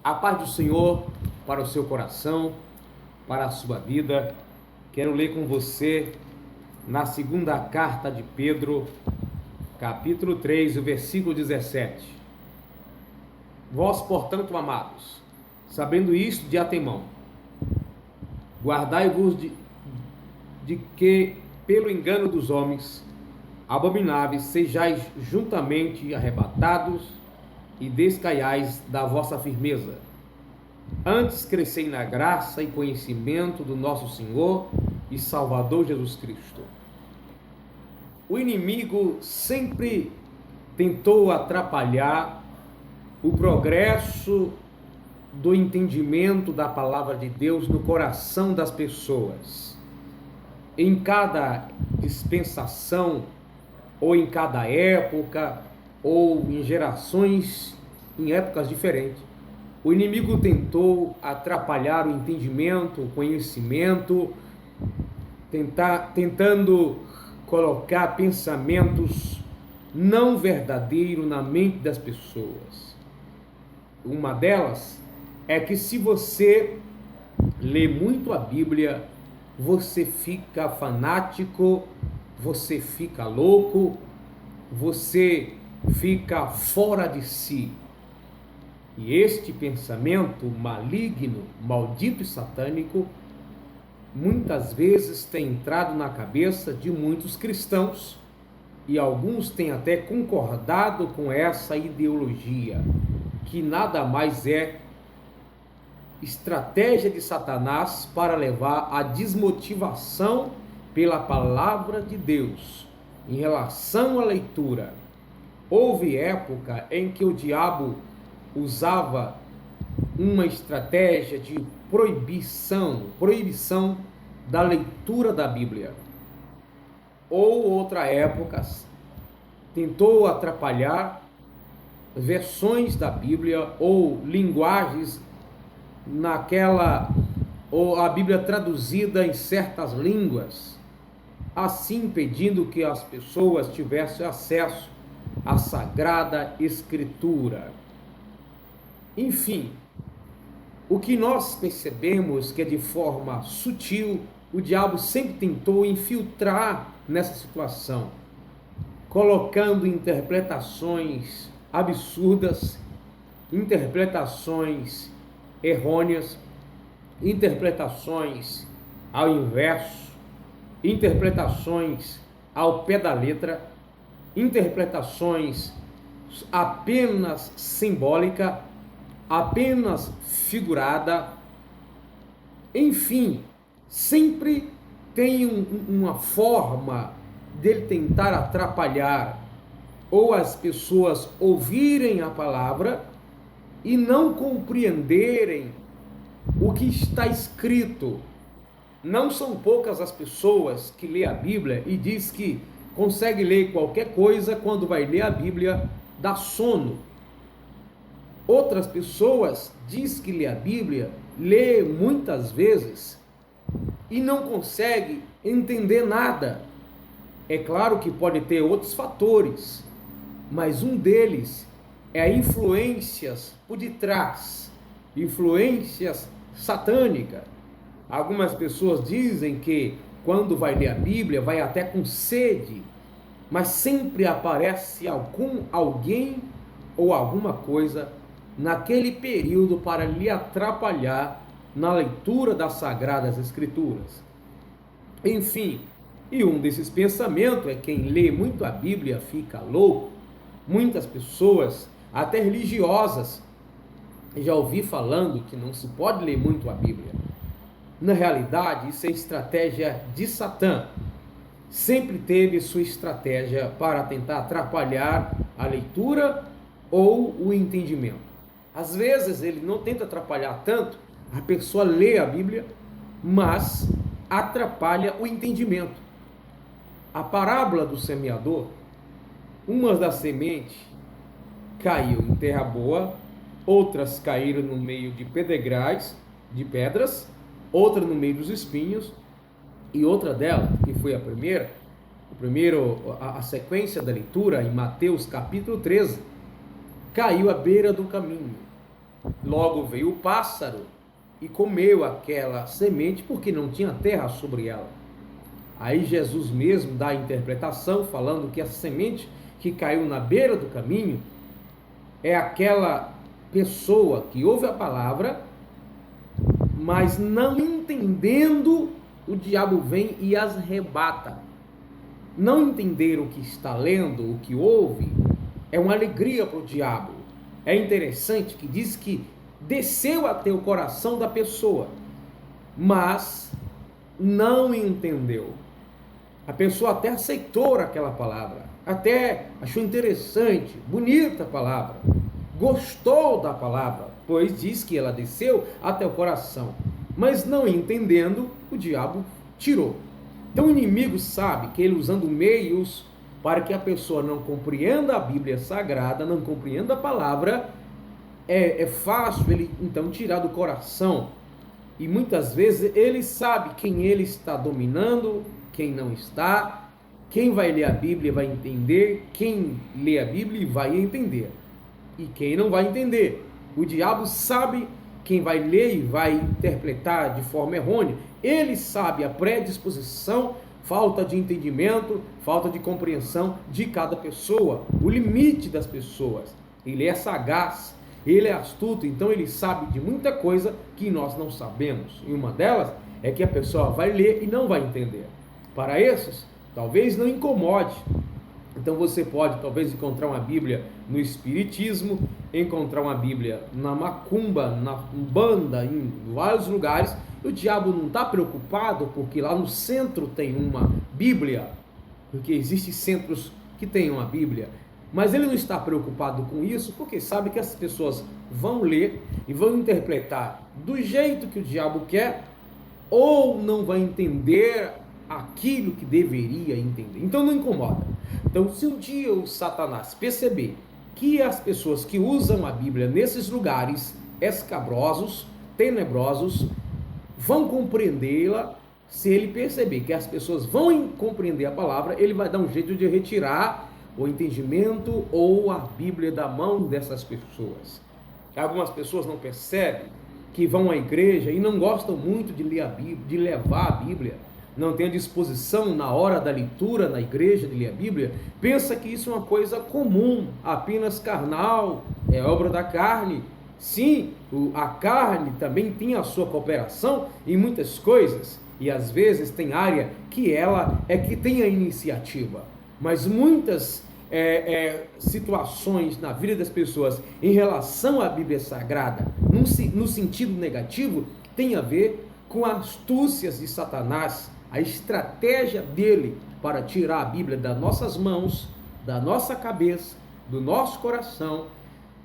A paz do Senhor para o seu coração, para a sua vida. Quero ler com você na segunda carta de Pedro, capítulo 3, o versículo 17. Vós, portanto, amados, sabendo isto de antemão, guardai-vos de que, pelo engano dos homens abomináveis, sejais juntamente arrebatados e descaiais da vossa firmeza. Antes crescei na graça e conhecimento do nosso Senhor e Salvador Jesus Cristo. O inimigo sempre tentou atrapalhar o progresso do entendimento da palavra de Deus no coração das pessoas. Em cada dispensação, ou em cada época, ou em gerações, em épocas diferentes, o inimigo tentou atrapalhar o entendimento, o conhecimento, tentando colocar pensamentos não verdadeiros na mente das pessoas. Uma delas é que, se você lê muito a Bíblia, você fica fanático, você fica louco, você fica fora de si. E este pensamento maligno, maldito e satânico, muitas vezes tem entrado na cabeça de muitos cristãos, e alguns têm até concordado com essa ideologia, que nada mais é estratégia de Satanás para levar à desmotivação pela palavra de Deus em relação à leitura. Houve época em que o diabo usava uma estratégia de proibição da leitura da Bíblia. Ou outra época tentou atrapalhar versões da Bíblia ou linguagens ou a Bíblia traduzida em certas línguas, assim impedindo que as pessoas tivessem acesso à Sagrada Escritura. Enfim, o que nós percebemos que, de forma sutil, o diabo sempre tentou infiltrar nessa situação, colocando interpretações absurdas, interpretações errôneas, interpretações ao inverso, interpretações ao pé da letra, interpretações apenas simbólica, apenas figurada. Enfim, sempre tem uma forma dele tentar atrapalhar ou as pessoas ouvirem a palavra e não compreenderem o que está escrito. Não são poucas as pessoas que lê a Bíblia e diz que consegue ler qualquer coisa, quando vai ler a Bíblia dá sono. Outras pessoas diz que lê a Bíblia, lê muitas vezes e não consegue entender nada. É claro que pode ter outros fatores, mas um deles é influências por detrás, influências satânicas. Algumas pessoas dizem que quando vai ler a Bíblia vai até com sede, mas sempre aparece alguém ou alguma coisa naquele período para lhe atrapalhar na leitura das Sagradas Escrituras. Enfim, e um desses pensamentos é: quem lê muito a Bíblia fica louco. Muitas pessoas, até religiosas, já ouvi falando que não se pode ler muito a Bíblia. Na realidade, isso é estratégia de Satã. Sempre teve sua estratégia para tentar atrapalhar a leitura ou o entendimento. Às vezes ele não tenta atrapalhar tanto, a pessoa lê a Bíblia, mas atrapalha o entendimento. A parábola do semeador, uma das sementes caiu em terra boa, outras caíram no meio de pedregais, de pedras, outra no meio dos espinhos, e outra delas, que foi a sequência da leitura em Mateus capítulo 13, caiu à beira do caminho. Logo veio o pássaro e comeu aquela semente porque não tinha terra sobre ela. Aí Jesus mesmo dá a interpretação falando que a semente que caiu na beira do caminho é aquela pessoa que ouve a palavra, mas não entendendo, o diabo vem e as arrebata. Não entender o que está lendo, o que ouve, é uma alegria para o diabo. É interessante que diz que desceu até o coração da pessoa, mas não entendeu. A pessoa até aceitou aquela palavra, até achou interessante, bonita a palavra, gostou da palavra, pois diz que ela desceu até o coração, mas não entendendo, o diabo tirou. Então o inimigo sabe que ele, usando meios para que a pessoa não compreenda a Bíblia Sagrada, não compreenda a palavra, é fácil ele então tirar do coração. E muitas vezes ele sabe quem ele está dominando, quem não está. Quem vai ler a Bíblia vai entender, quem lê a Bíblia vai entender, e quem não vai entender. O diabo sabe quem vai ler e vai interpretar de forma errônea. Ele sabe a predisposição, falta de entendimento, falta de compreensão de cada pessoa, o limite das pessoas. Ele é sagaz, ele é astuto, então ele sabe de muita coisa que nós não sabemos. E uma delas é que a pessoa vai ler e não vai entender. Para esses, talvez não incomode. Então você pode talvez encontrar uma Bíblia no Espiritismo, encontrar uma Bíblia na Macumba, na Umbanda, em vários lugares. O diabo não está preocupado porque lá no centro tem uma Bíblia, porque existem centros que têm uma Bíblia, mas ele não está preocupado com isso porque sabe que as pessoas vão ler e vão interpretar do jeito que o diabo quer, ou não vai entender aquilo que deveria entender. Então não incomoda. Então, se um dia o Satanás perceber que as pessoas que usam a Bíblia nesses lugares escabrosos, tenebrosos, vão compreendê-la, se ele perceber que as pessoas vão compreender a palavra, ele vai dar um jeito de retirar o entendimento ou a Bíblia da mão dessas pessoas. Algumas pessoas não percebem que vão à igreja e não gostam muito de ler a Bíblia, de levar a Bíblia, não tem a disposição na hora da leitura na igreja de ler a Bíblia, pensa que isso é uma coisa comum, apenas carnal, é obra da carne. Sim, a carne também tem a sua cooperação em muitas coisas, e às vezes tem área que ela é que tem a iniciativa, mas muitas situações na vida das pessoas em relação à Bíblia Sagrada, no sentido negativo, tem a ver com astúcias de Satanás, a estratégia dele para tirar a Bíblia das nossas mãos, da nossa cabeça, do nosso coração,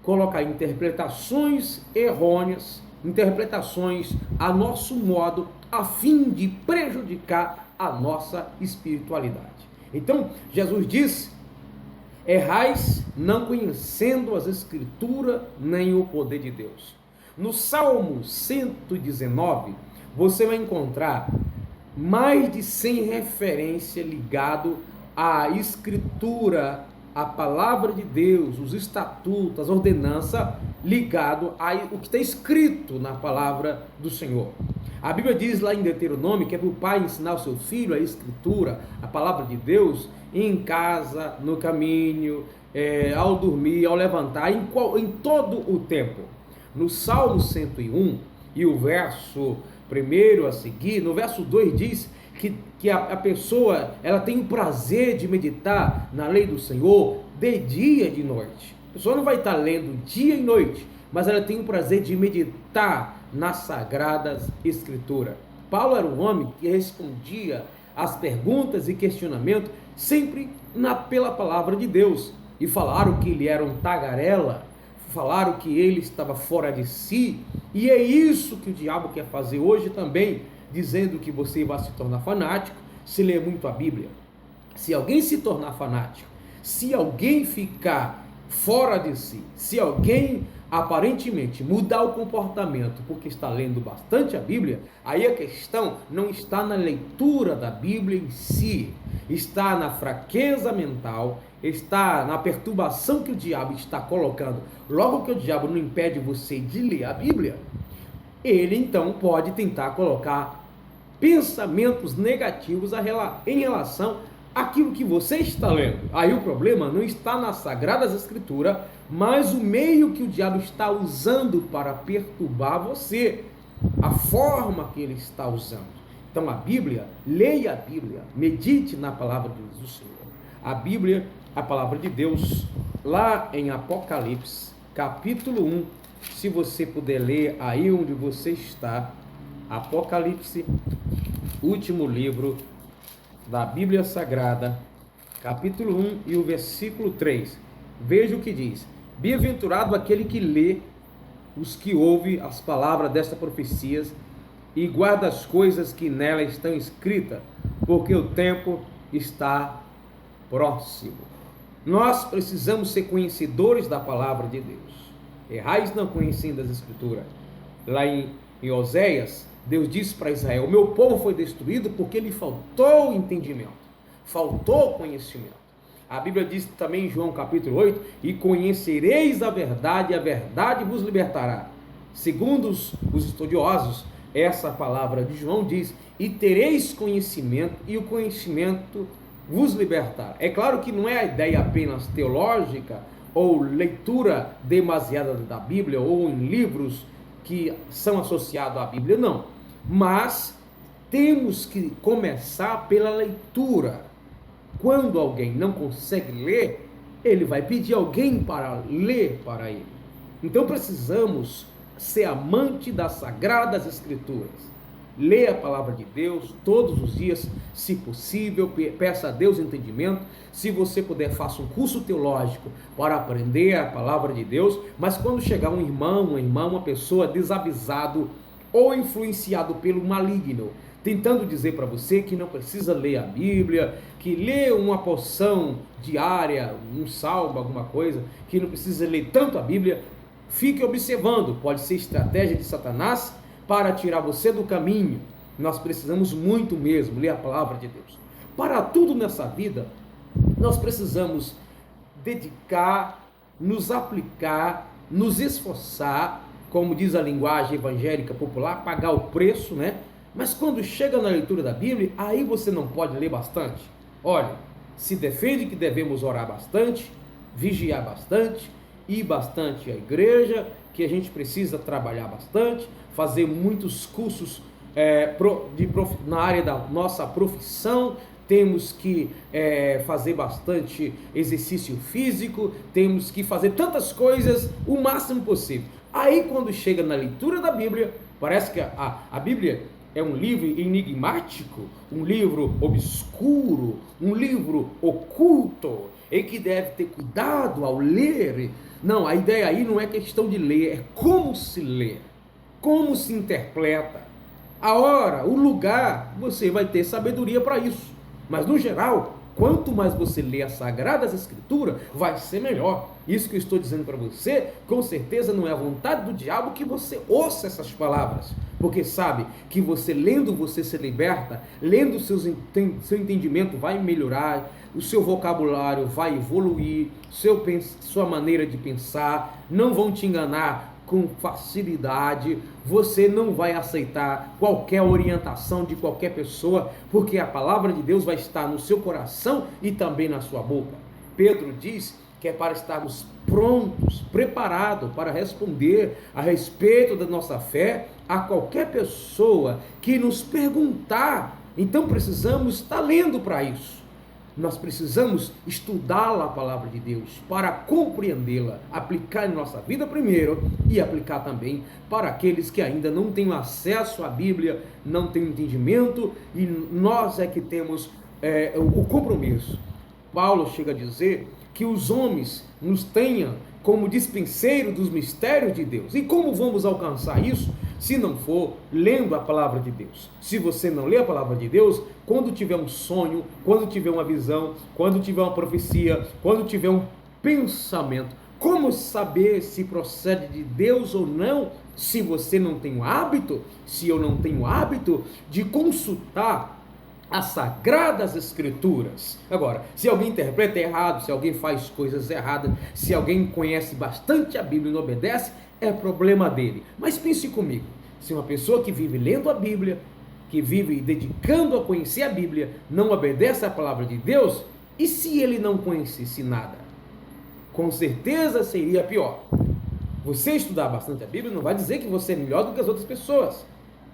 colocar interpretações errôneas, interpretações a nosso modo, a fim de prejudicar a nossa espiritualidade. Então, Jesus disse: errais não conhecendo as Escrituras nem o poder de Deus. No Salmo 119, você vai encontrar mais de 100 referências ligadas à Escritura, à Palavra de Deus, os estatutos, as ordenanças, ligado ao que está escrito na Palavra do Senhor. A Bíblia diz lá em Deuteronômio que é para o pai ensinar o seu filho a Escritura, a Palavra de Deus, em casa, no caminho, ao dormir, ao levantar, em todo o tempo. No Salmo 101, e o verso primeiro a seguir, no verso 2 diz que a pessoa ela tem o prazer de meditar na lei do Senhor de dia e de noite. A pessoa não vai estar lendo dia e noite, mas ela tem o prazer de meditar nas Sagradas Escrituras. Paulo era um homem que respondia às perguntas e questionamentos sempre pela palavra de Deus. E falaram que ele era um tagarela, falaram que ele estava fora de si, e é isso que o diabo quer fazer hoje também, dizendo que você vai se tornar fanático se ler muito a Bíblia. Se alguém se tornar fanático, se alguém ficar fora de si. Se alguém aparentemente mudar o comportamento porque está lendo bastante a Bíblia, aí a questão não está na leitura da Bíblia em si, está na fraqueza mental, está na perturbação que o diabo está colocando. Logo que o diabo não impede você de ler a Bíblia, ele então pode tentar colocar pensamentos negativos em relação àquilo que você está lendo. Aí o problema não está nas Sagradas Escrituras, mas o meio que o diabo está usando para perturbar você, a forma que ele está usando. Então a Bíblia, leia a Bíblia, medite na palavra do Senhor. A Bíblia, a palavra de Deus, lá em Apocalipse, capítulo 1, se você puder ler aí onde você está, Apocalipse, último livro da Bíblia Sagrada, capítulo 1 e o versículo 3. Veja o que diz: bem-aventurado aquele que lê, os que ouvem as palavras desta profecia e guarda as coisas que nela estão escritas, porque o tempo está próximo. Nós precisamos ser conhecedores da palavra de Deus. Errais não conhecendo as Escrituras. Lá em Oséias, Deus disse para Israel: o meu povo foi destruído porque lhe faltou entendimento, faltou conhecimento. A Bíblia diz também em João capítulo 8: e conhecereis a verdade vos libertará. Segundo os estudiosos, essa palavra de João diz: e tereis conhecimento, e o conhecimento vos libertará. É claro que não é a ideia apenas teológica, ou leitura demasiada da Bíblia, ou em livros que são associados à Bíblia, não. Mas temos que começar pela leitura. Quando alguém não consegue ler, ele vai pedir alguém para ler para ele. Então precisamos ser amante das Sagradas Escrituras. Leia a palavra de Deus todos os dias, se possível, peça a Deus entendimento. Se você puder, faça um curso teológico para aprender a palavra de Deus. Mas quando chegar um irmão, uma irmã, uma pessoa desavisado ou influenciado pelo maligno, tentando dizer para você que não precisa ler a Bíblia, que lê uma porção diária, um salmo, alguma coisa, que não precisa ler tanto a Bíblia, fique observando. Pode ser estratégia de Satanás para tirar você do caminho. Nós precisamos muito mesmo ler a palavra de Deus. Para tudo nessa vida, nós precisamos dedicar, nos aplicar, nos esforçar, como diz a linguagem evangélica popular, pagar o preço, né? Mas quando chega na leitura da Bíblia, aí você não pode ler bastante. Olha, se defende que devemos orar bastante, vigiar bastante, ir bastante à igreja, que a gente precisa trabalhar bastante, fazer muitos cursos na área da nossa profissão, temos que fazer bastante exercício físico, temos que fazer tantas coisas o máximo possível. Aí quando chega na leitura da Bíblia, parece que a Bíblia é um livro enigmático, um livro obscuro, um livro oculto, e que deve ter cuidado ao ler. Não, a ideia aí não é questão de ler, é como se lê, como se interpreta. A hora, o lugar, você vai ter sabedoria para isso. Mas no geral, quanto mais você lê as Sagradas Escrituras, vai ser melhor. Isso que eu estou dizendo para você, com certeza não é a vontade do diabo que você ouça essas palavras. Porque sabe que você lendo, você se liberta, lendo seu entendimento vai melhorar, o seu vocabulário vai evoluir, sua maneira de pensar, não vão te enganar com facilidade, você não vai aceitar qualquer orientação de qualquer pessoa, porque a palavra de Deus vai estar no seu coração e também na sua boca. Pedro diz que é para estarmos prontos, preparados para responder a respeito da nossa fé a qualquer pessoa que nos perguntar. Então precisamos estar lendo para isso. Nós precisamos estudar a palavra de Deus para compreendê-la, aplicar em nossa vida primeiro e aplicar também para aqueles que ainda não têm acesso à Bíblia, não têm entendimento, e nós é que temos o compromisso. Paulo chega a dizer que os homens nos tenham como dispenseiro dos mistérios de Deus. E como vamos alcançar isso se não for lendo a palavra de Deus? Se você não lê a palavra de Deus, quando tiver um sonho, quando tiver uma visão, quando tiver uma profecia, quando tiver pensamento. Como saber se procede de Deus ou não, se você não tem o hábito, se eu não tenho o hábito de consultar as Sagradas Escrituras? Agora, se alguém interpreta errado, se alguém faz coisas erradas, se alguém conhece bastante a Bíblia e não obedece, é problema dele. Mas pense comigo, se uma pessoa que vive lendo a Bíblia, que vive dedicando a conhecer a Bíblia, não obedece à palavra de Deus, e se ele não conhecesse nada? Com certeza seria pior. Você estudar bastante a Bíblia não vai dizer que você é melhor do que as outras pessoas,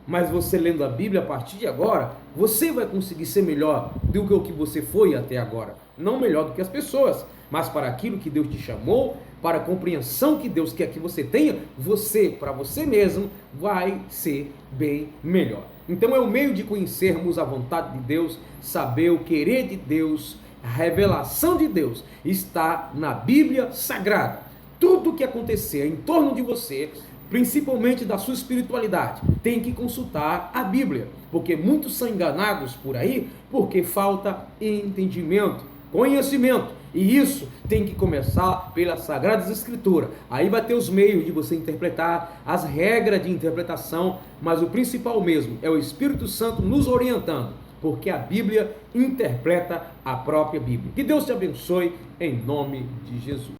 mas você lendo a Bíblia a partir de agora, você vai conseguir ser melhor do que o que você foi até agora. Não melhor do que as pessoas, mas para aquilo que Deus te chamou, para a compreensão que Deus quer que você tenha, você, para você mesmo, vai ser bem melhor. Então é o meio de conhecermos a vontade de Deus, saber o querer de Deus. A revelação de Deus está na Bíblia Sagrada. Tudo o que acontecer em torno de você, principalmente da sua espiritualidade, tem que consultar a Bíblia, porque muitos são enganados por aí porque falta entendimento, conhecimento, e isso tem que começar pelas Sagradas Escrituras. Aí vai ter os meios de você interpretar, as regras de interpretação, mas o principal mesmo é o Espírito Santo nos orientando, porque a Bíblia interpreta a própria Bíblia. Que Deus te abençoe em nome de Jesus.